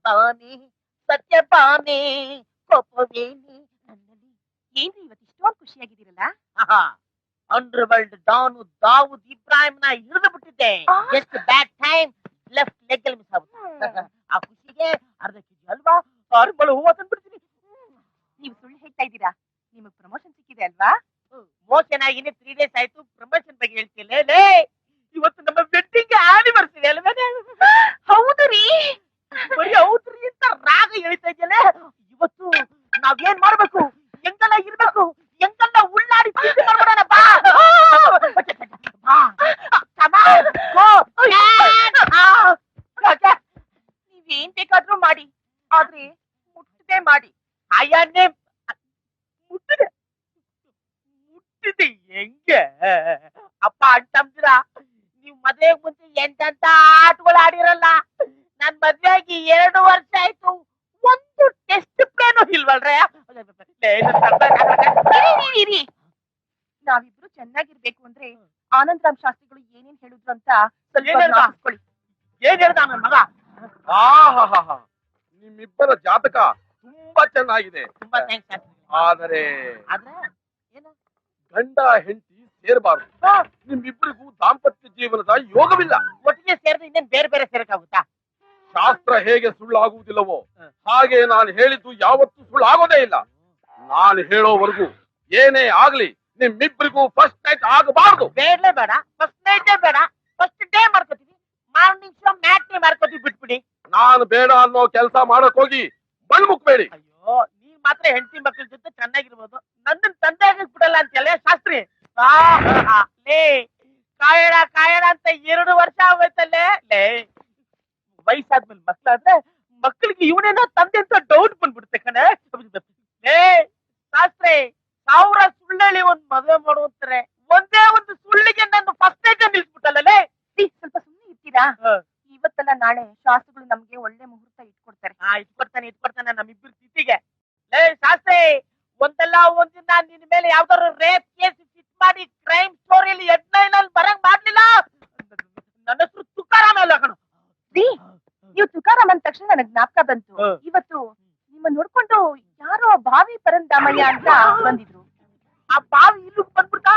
ಬಾನಿ ಸತ್ಯ ಬಾನಿ ಕೋಪವೇನಿ ನನ್ನಲ್ಲಿ. ಏನ್ರಿ ಇವತ್ತು ಇಷ್ಟೊಂದು ಖುಷಿಯಾಗಿದ್ದೀರಲ್ಲ? ಅಂಡರ್ ವರ್ಲ್ಡ್ ಡಾನು ದಾವೂದ್ ಇಬ್ರಾಹಿಂನ ಹಿಡಿದು ಬಿಟ್ಟಿದ್ದೆ. ಎಷ್ಟು ಬ್ಯಾಡ್ ಟೈಮ್, ಲೆಫ್ಟ್ ಲೆಗ್ ಅಲ್ಲಿ ಮಿಸ್ ಆಗುತ್ತೆ. ಆ ಖುಷಿಗೆ ಅರ್ಧ ಕೆಜಿ ಅಲ್ವಾ 6 ಮೊಳ ಹೂವು ತಂದ್ಬಿಡ್ತೀನಿ. ನೀವು ಸುಳ್ಳು ಹೇಳ್ತಾ ಇದ್ದೀರಾ? ನಿಮಗ್ ಪ್ರಮೋಷನ್ ಸಿಕ್ಕಿದೆ ಅಲ್ವಾ? ಮೋಷನ್ ಆಗಿನೇ 3 ಡೇಸ್ ಆಯ್ತು. ಪ್ರಮೋಷನ್ ಬಗ್ಗೆ ಹೇಳ್ತಿಲ್ಲ. ಇವತ್ತು ನಮ್ಮ ವೆಡ್ಡಿಂಗ್ ಆನಿವರ್ಸರಿ ಅಲ್ವೇನೆ? ಹೌದು ರೀ. ಬರೀ ಹೌದ್ರಿ ಅಂತ ರಾಗ ಹೇಳ್ತಾ ಇದ್ದಲ್ಲ. ಇವತ್ತು ನಾವೇನ್ ಮಾಡ್ಬೇಕು, ಹೆಂಗೆಲ್ಲ ಇರ್ಬೇಕು, ಹೆಂಗೆಲ್ಲ ಉಳ್ಳಾಡಿ ಪ್ರೀತಿ ಮಾಡ್ಬಿಡೋಣ ಬಾ. ನೀವೇನ್ ಬೇಕಾದ್ರೂ ಮಾಡಿ, ಆದ್ರೆ ಮುಟ್ಟದೆ ಮಾಡಿ. ಅಯ್ಯನ್ನೇ ಮುಟ್ಟಿದೆ ಹೆಂಗೆ ಅಪ್ಪ ಅಂತಂದ್ರ? ನೀವ್ ಮದ್ವೆಗ್ ಮುಂಚೆ ಎಂತೆಂತ ಆಟಗಳು ಆಡಿರಲ್ಲ. ನಾನ್ ಮದ್ವೆ ಆಗಿ 2 ವರ್ಷ ಆಯ್ತು, ಒಂದು ಟೆಸ್ಟ್ ಪ್ಲೇನು ಇಲ್ವಲ್ರೇ? ಇರಿ, ನಾವಿಬ್ರು ಚೆನ್ನಾಗಿರ್ಬೇಕು ಅಂದ್ರೆ ಆನಂದರಾಮ್ ಶಾಸ್ತ್ರಿಗಳು ಏನೇನ್ ಹೇಳಿದ್ರು ಅಂತ ಸ್ವಲ್ಪ ಏನ್ ಹೇಳ್ದ ನನ್ ಮಗ? ನಿಮ್ಮಿಬ್ಬರ ಜಾತಕ ತುಂಬಾ ಚೆನ್ನಾಗಿದೆ. ತುಂಬಾ ಥ್ಯಾಂಕ್ಸ್. ಆದರೆ ಏನು ಗಂಡ ಹೆಂಡತಿ ಸೇರಬಾರದು. ನಿಮ್ಮಿಬ್ಬರಿಗೂ ದಾಂಪತ್ಯ ಜೀವನದ ಯೋಗವಿಲ್ಲ. ಒಟ್ಟಿಗೆ ಸೇರಿದ್ರೆ ಇನ್ನೇನ್ ಬೇರೆ ಬೇರೆ ಸೇರಕ್ಕಾಗುತ್ತಾ? ಶಾಸ್ತ್ರ ಹೇಗೆ ಸುಳ್ಳಾಗುವುದಿಲ್ಲವೋ ಹಾಗೆ ನಾನು ಹೇಳಿದ್ದು ಯಾವತ್ತೂ ಸುಳ್ಳಾಗೋದೇ ಇಲ್ಲ. ನಾನು ಹೇಳೋವರೆಗೂ ಏನೇ ಆಗ್ಲಿ ನಿಮ್ಮಿಬ್ಬರಿಗೂ ಫಸ್ಟ್ ನೈಟ್ ಆಗಬಾರ್ದು. ಬೇಡಲೇ ಬೇಡ, ಫಸ್ಟ್ ನೈಟೇ ಬೇಡ, ಫಸ್ಟ್ ಡೇ ಮಾಡ್ಕೋತೀವಿ. ಮಾರ್ನಿಂಗ್ ಶೋ ಮ್ಯಾಟ್ನಿ ಮಾಡ್ಕೋತೀವಿ, ಬಿಟ್ಬಿಡಿ. ನಾನು ಬೇಡ ಅನ್ನೋ ಕೆಲಸ ಮಾಡಕ್ ಹೋಗಿ ಮಣ್ಮುಕ್ಬೇಡಿ. ಅಯ್ಯೋ, ನೀವ್ ಮಾತ್ರ ಹೆಂಡತಿ ಮಕ್ಕಳ ಜೊತೆ ಚೆನ್ನಾಗಿರ್ಬೋದು, ನನ್ನ ತಂದೆ ಬಿಡಲ್ಲ ಅಂತಲ್ಲ ಶಾಸ್ತ್ರಿ. ಲೇ ಕಾಯಣ ಅಂತ 2 ವರ್ಷ ಆಗೋಯ್ತಲ್ಲೇ. ಲೇ ವಯಸ್ಸಾದ್ಮೇಲೆ ಮಕ್ಳಾದ್ರೆ ಮಕ್ಕಳಿಗೆ ಇವನೇನೋ ತಂದೆ ಅಂತ ಡೌಟ್ ಬಂದ್ಬಿಡುತ್ತೆ ಕಣೆ. ಲೇ ಶಾಸ್ತ್ರಿ, 1000 ಸುಳ್ಳೇಳಿ ಒಂದ್ ಮದುವೆ ಮಾಡುವಂತಾರೆ, ಒಂದೇ ಒಂದು ಸುಳ್ಳಿಗೆ ನನ್ನ ಫಸ್ಟ್ ನೈಟ್ ನಿಲ್ಸ್ಬಿಟ್ಟಲ್ಲೇ. ಸ್ವಲ್ಪ ಸುಮ್ಮನೆ ಇರ್ತೀರಾ? ಇವತ್ತಲ್ಲ ನಾಳೆ ಶಾಸ್ತ್ರಿಗಳು ನಮ್ಗೆ ಒಳ್ಳೆ ಮುಹೂರ್ತ ಇಟ್ಕೊಡ್ತಾರೆ. ಇಟ್ಕೊಡ್ತಾನೆ ನಮ್ಮಿಬ್ಬರ ತಿಥಿಗೆ. ಲೇ ಶಾಸ್ತ್ರಿ, ಒಂದಲ್ಲ ಒಂದಿನ ನಿನ್ ಮೇಲೆ ಯಾವ್ದಾದ್ರು ರೇಪ್ ಕೇಸ್ ಫಿಟ್ ಮಾಡಿ ಕ್ರೈಮ್ ಸ್ಟೋರಿಯಲ್ಲಿ ಹೆಡ್ಲೈನ್ ಅಲ್ಲಿ ಬರಂಗ್ ಮಾಡ್ಲಿಲ್ಲ, ನನ್ನ ಹೆಸರು ತುಕಾರಾಮ್ ಅಲ್ಲ ಕಣ. ನೀವು ತುಕಾರಾಮ್ ಅಂದ ತಕ್ಷಣ ನನಗ್ ಜ್ಞಾಪಕ ಬಂತು. ಇವತ್ತು ನಿಮ್ಮ ನೋಡ್ಕೊಂಡು ಯಾರೋ ಭಾವಿ ಪರಂದಾಮಯ್ಯ ಅಂತ ಬಂದಿದ್ರು. ಆ ಬಾವಿ ಇಲ್ಲಿಗೆ ಬಂದ್ಬಿಡ್ತಾ